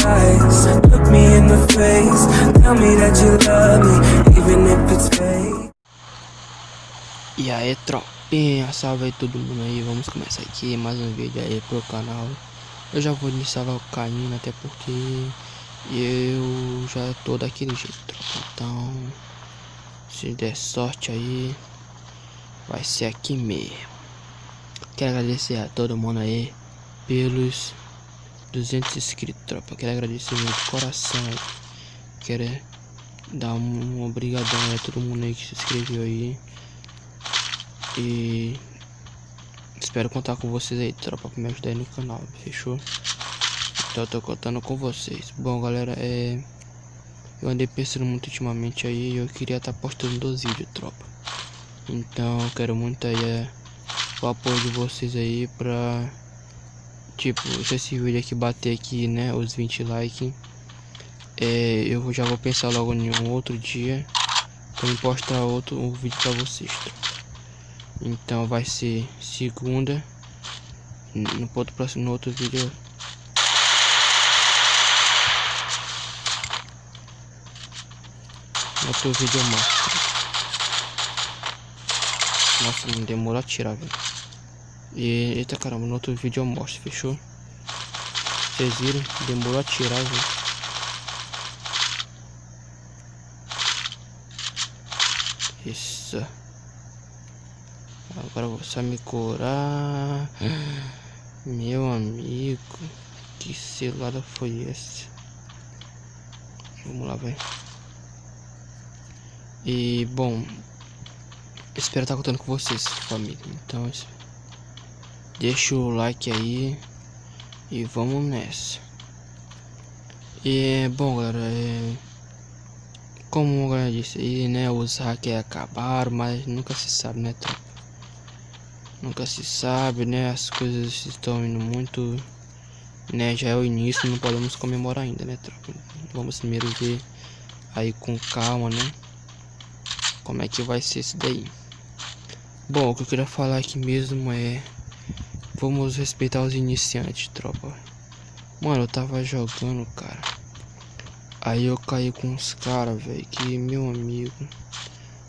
eyes, look me in the face, tell me that you love me, even if it's fake. E aí, tropinha, salve aí todo mundo aí, vamos começar aqui mais um vídeo aí pro canal. Eu já vou iniciar logo caindo, até porque eu já tô daquele jeito, tropa. Então, se der sorte aí, vai ser aqui mesmo. Quero agradecer a todo mundo aí pelos 200 inscritos, tropa. Quero agradecer muito de coração aí. Quero dar um obrigadão a todo mundo aí que se inscreveu aí. E espero contar com vocês aí, tropa, pra me ajudar aí no canal, fechou? Então eu tô contando com vocês. Bom, galera, eu andei pensando muito ultimamente aí e eu queria estar postando 2 vídeos, tropa. Então eu quero muito aí o apoio de vocês aí pra, tipo, se esse vídeo aqui bater aqui, né, os 20 likes, eu já vou pensar logo em um outro dia pra me postar um vídeo pra vocês, tropa. Então vai ser segunda. No outro vídeo. Outro vídeo eu mostro. Nossa, não demorou a tirar, velho. E eita caramba, no outro vídeo eu mostro, fechou? Vocês viram? Demorou a tirar, velho. Isso. Agora eu vou só me curar. Meu amigo, que cilada foi essa? Vamos lá, velho. E bom, espero estar contando com vocês, família. Então, deixa o like aí e vamos nessa. E bom, galera, como eu disse aí, né, os hackers acabaram, mas nunca se sabe, né, tropa? Nunca se sabe, né, as coisas estão indo muito, né, já é o início, não podemos comemorar ainda, né, tropa? Vamos primeiro ver aí com calma, né, como é que vai ser isso daí. Bom, o que eu queria falar aqui mesmo vamos respeitar os iniciantes, tropa. Mano, eu tava jogando, cara. Aí eu caí com uns caras, velho, que, meu amigo,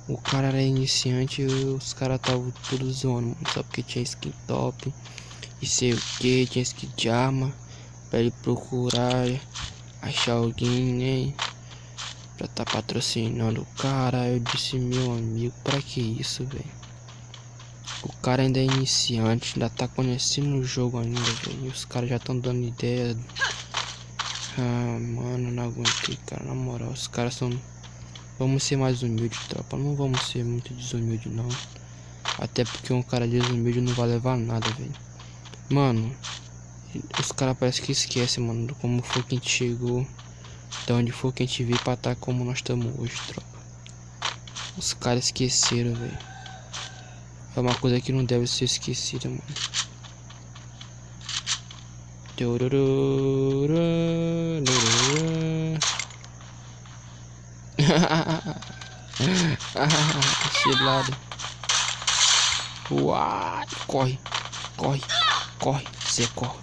o cara era iniciante e os caras estavam tudo zoando, mano, só porque tinha skin top e sei o que, tinha skin de arma, pra ele procurar, achar alguém, né, pra tá patrocinando o cara. Eu disse, meu amigo, pra que isso, velho? O cara ainda é iniciante, ainda tá conhecendo o jogo ainda, velho, e os caras já estão dando ideia. Ah, mano, não aguentei, cara, na moral, os caras são... Vamos ser mais humildes, tropa, não vamos ser muito desumildes, não. Até porque um cara desumilde não vai levar nada, velho. Mano, os caras parece que esquecem, mano, de como foi que a gente chegou, de onde foi que a gente veio pra estar como nós estamos hoje, tropa. Os caras esqueceram, velho. É uma coisa que não deve ser esquecida, mano. Cilada. Uai, corre, corre, corre, você corre.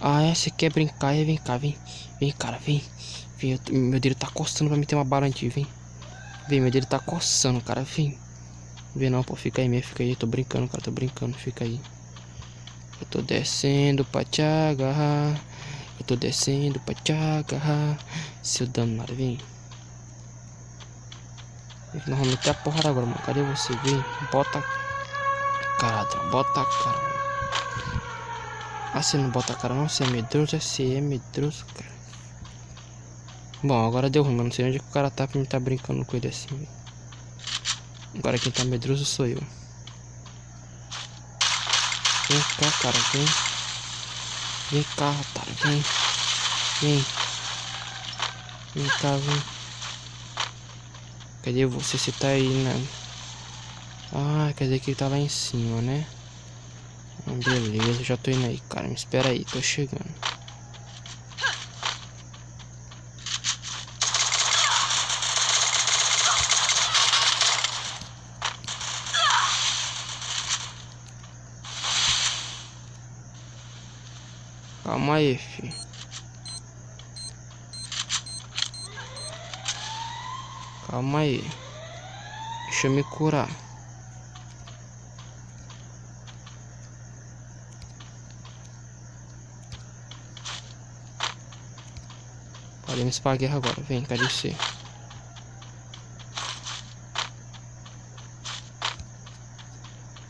Ah, você quer brincar? Vem cá, vem, vem, cara, vem, vem. Meu dedo tá coçando pra me ter uma bala anti, vem, vem, meu dedo tá coçando, cara, vem. Vem não, pô, fica aí mesmo, fica aí, eu tô brincando, cara, tô brincando, fica aí. Eu tô descendo pra te agarrar. Eu tô descendo pra te agarrar. Seu danado, vem. Nós vamos meter a porrada agora, mano. Cadê você? Vem, bota a cara, bota a cara, mano. Ah, você não bota a cara não? Você é medroso? Você é medroso, cara. Bom, agora deu ruim, mano. Não sei onde que o cara tá pra me tá brincando com ele assim, véio. Agora quem tá medroso sou eu. Vem cá, cara, vem. Vem cá, otário, vem. Vem. Vem cá, vem. Cadê você? Você tá aí, né? Ah, quer dizer que ele tá lá em cima, né? Beleza, já tô indo aí, cara. Me espera aí, tô chegando. Calma aí, fi. Calma aí. Deixa eu me curar. Podemos para a guerra agora. Vem, cadê você?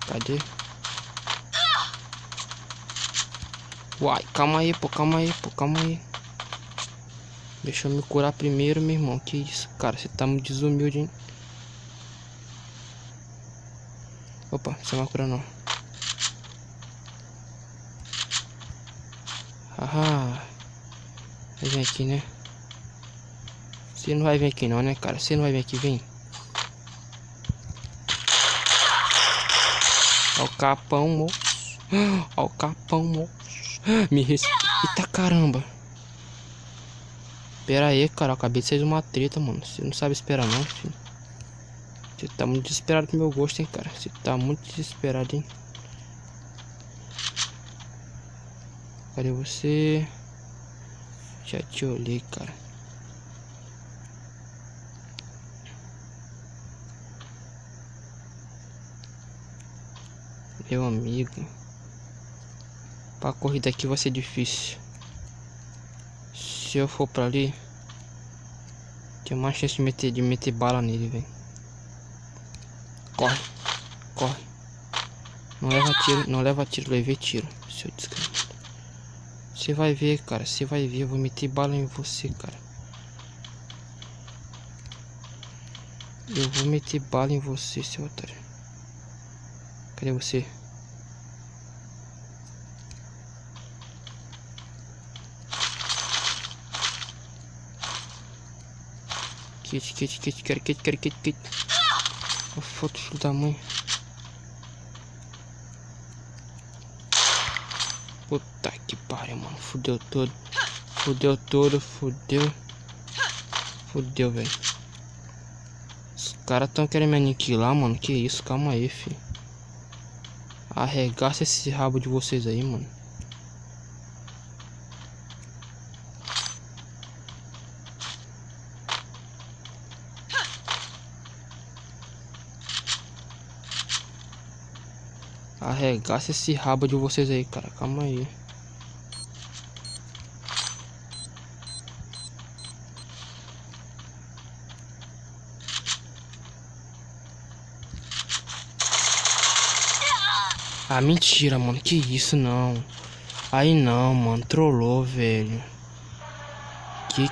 Cadê? Uai, calma aí, pô, calma aí, pô, calma aí. Deixa eu me curar primeiro, meu irmão. Que isso, cara? Você tá muito desumilde, hein? Opa, você não vai curar não. Haha. Vai vir aqui, né? Você não vai vir aqui não, né, cara? Você não vai vir aqui, vem. Ó o capão, moço. Ó o capão, moço. Me respeita. Eita caramba. Pera aí, cara. Eu acabei de sair de uma treta, mano. Você não sabe esperar não, filho. Você tá muito desesperado pro meu gosto, hein, cara. Você tá muito desesperado, hein. Cadê você? Já te olhei, cara. Meu amigo. Pra corrida aqui vai ser difícil. Se eu for pra ali, tem mais chance de meter bala nele, velho. Corre, corre. Não leva tiro, não leva tiro, levei tiro. Seu desgraçado. Você vai ver, cara, você vai ver. Eu vou meter bala em você, cara. Eu vou meter bala em você, seu otário. Cadê você? Kit, quero kit. A foto, filho da mãe. Puta que pariu, mano. Fudeu todo. Fudeu, velho. Os caras tão querendo me aniquilar, mano. Que isso, calma aí, filho. Arregaça esse rabo de vocês aí, mano. Arregaça esse rabo de vocês aí, cara. Calma aí. Ah, mentira, mano. Que isso, não. Aí não, mano. Trollou, velho.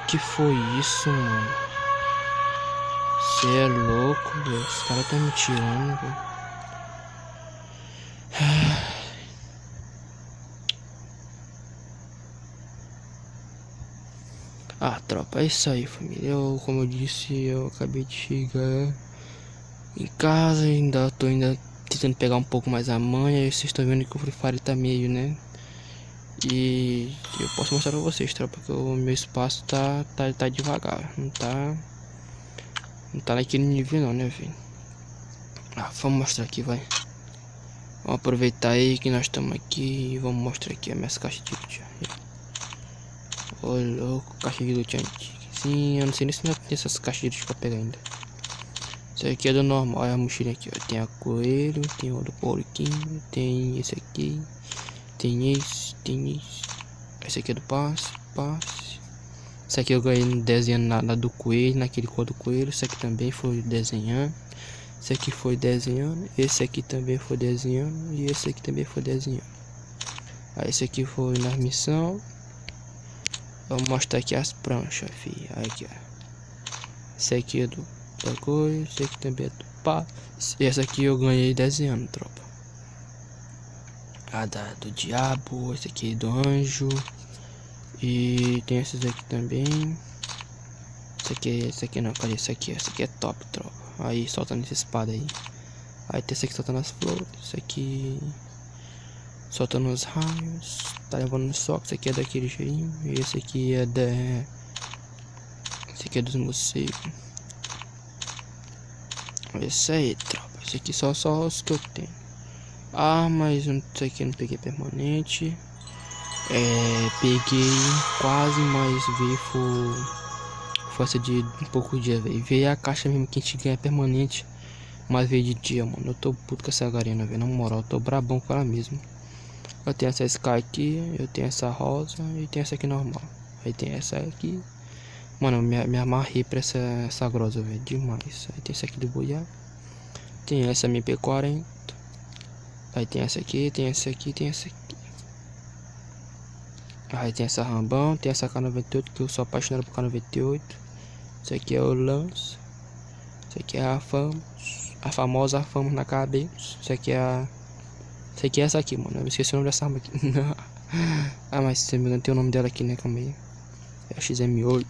Que foi isso, mano? Você é louco, velho. Os caras tão me tirando, velho. Ah, tropa, é isso aí, família. Como eu disse, eu acabei de chegar em casa. Ainda tô tentando pegar um pouco mais a manha. E vocês estão vendo que o Free Fire tá meio, né? E eu posso mostrar pra vocês, tropa, que o meu espaço tá devagar. Não tá naquele nível não, né, velho? Ah, vamos mostrar aqui, vai. Vamos aproveitar aí que nós estamos aqui e vamos mostrar aqui as minhas caixas de loot. Ô louco, caixa de loot antiga. Sim, eu não sei nem se não tem essas caixas de loot pra pegar ainda. Isso aqui é do normal, olha a mochilinha aqui, ó. Tem a coelho, tem o do porquinho, tem esse aqui, tem esse. Esse aqui é do passe. Esse aqui eu ganhei desenhando na do coelho, naquele cor do coelho. Esse aqui também foi desenhando. Esse aqui foi desenhando. Esse aqui também foi desenhando. E esse aqui também foi desenhando. Aí esse aqui foi na missão. Vou mostrar aqui as pranchas, filho. Aqui, ó. Esse aqui é da coisa. Esse aqui também é do pá. E essa aqui eu ganhei desenhando, tropa. A do diabo. Esse aqui é do anjo. E tem esses aqui também. Esse aqui não, cadê esse aqui? Esse aqui é top, tropa. Aí soltando essa espada aí. Aí tem esse aqui soltando as flores. Esse aqui soltando os raios. Tá levando no soco. Esse aqui é daquele cheirinho. E esse aqui é da... Esse aqui é dos morcegos. Esse aí, tropa. Esse aqui só os que eu tenho. Ah, mas isso aqui eu não peguei permanente. Peguei quase, mas veio infância de poucos dias, velho. Veio a caixa mesmo que a gente ganha permanente, mas veio de dia, mano. Eu tô puto com essa garena, velho. Na moral, eu tô brabão com ela mesmo. Eu tenho essa Sky aqui, eu tenho essa rosa e tenho essa aqui normal. Aí tem essa aqui. Mano, eu me amarrei pra essa grossa, velho. Demais. Aí tem essa aqui do Boiá. Tem essa MP40. Aí tem essa aqui, tem essa aqui, tem essa aqui. Aí tem essa Rambão, tem essa K98 que eu sou apaixonado por K98. Isso aqui é o Lance. Isso aqui é a Famos. A famosa Famos na cabeça. Isso aqui é a... Isso aqui é essa aqui, mano. Eu esqueci o nome dessa arma aqui. Ah, mas se não me engano tem o nome dela aqui, né? Calma aí. É a XM8.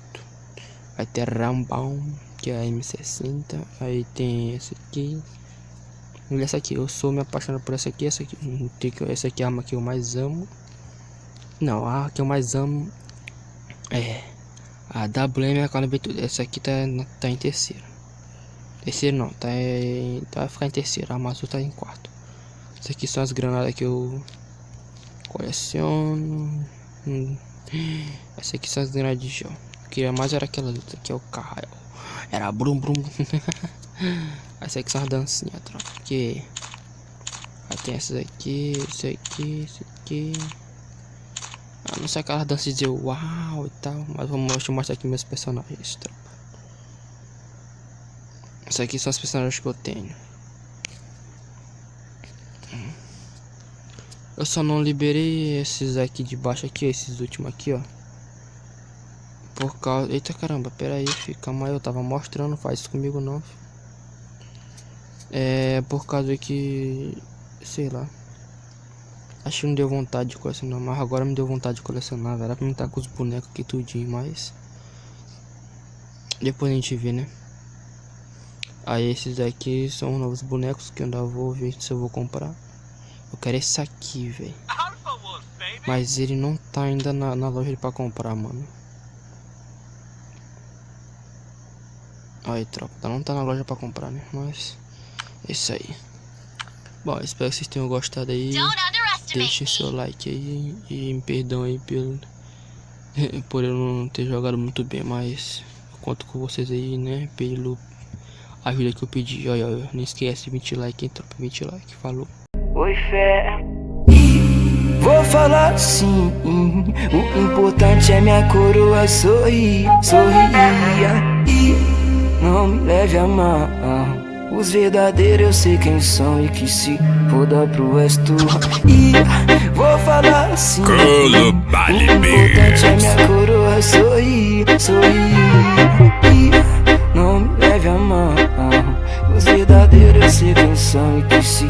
Aí tem a Rambão, que é a M60. Aí tem essa aqui. E essa aqui. Eu sou me apaixonado por essa aqui. Essa aqui é a arma que eu mais amo. Não, a que eu mais amo é a WM K98. Essa aqui tá em terceiro. Terceiro não, vai ficar em terceiro. A Amazu tá em quarto. Essas aqui são as granadas que eu coleciono. Essa aqui são as granadas de gel. Eu queria mais era aquela luta, que é o carro. Era brum brum. Essa aqui são as dancinhas, tropa. Que aí tem essas aqui, isso aqui, isso aqui. Não sei aquela dança de dizer uau e tal, mas deixa eu mostrar aqui meus personagens, tropa. Isso aqui são os personagens que eu tenho. Eu só não liberei esses aqui de baixo aqui, esses últimos aqui, ó. Por causa... Eita caramba, pera aí, fica mais. Eu tava mostrando, faz isso comigo não. É por causa que... sei lá. Acho que não deu vontade de colecionar, mas agora me deu vontade de colecionar, velho. Era pra mim estar com os bonecos aqui tudinho, mas... depois a gente vê, né? Aí esses aqui são novos bonecos que eu ainda vou ver se eu vou comprar. Eu quero esse aqui, velho. Mas ele não tá ainda na loja pra comprar, mano. Aí, tropa, não tá na loja pra comprar, né? Mas é isso aí. Bom, espero que vocês tenham gostado aí. Deixem seu like aí e me perdão aí por eu não ter jogado muito bem, mas eu conto com vocês aí, né? Pelo ajuda que eu pedi. Olha, não esquece de 20 like, hein, tropa? 20 like, falou. Oi, fé. Vou falar sim. O importante é minha coroa sorrir, sorria. E não me leve a mal. Os verdadeiros eu sei quem são e que se foda pro resto. E vou falar assim. O importante é minha coroa sorrir, sorrir. E não me leve a mal. Os verdadeiros eu sei quem são e que se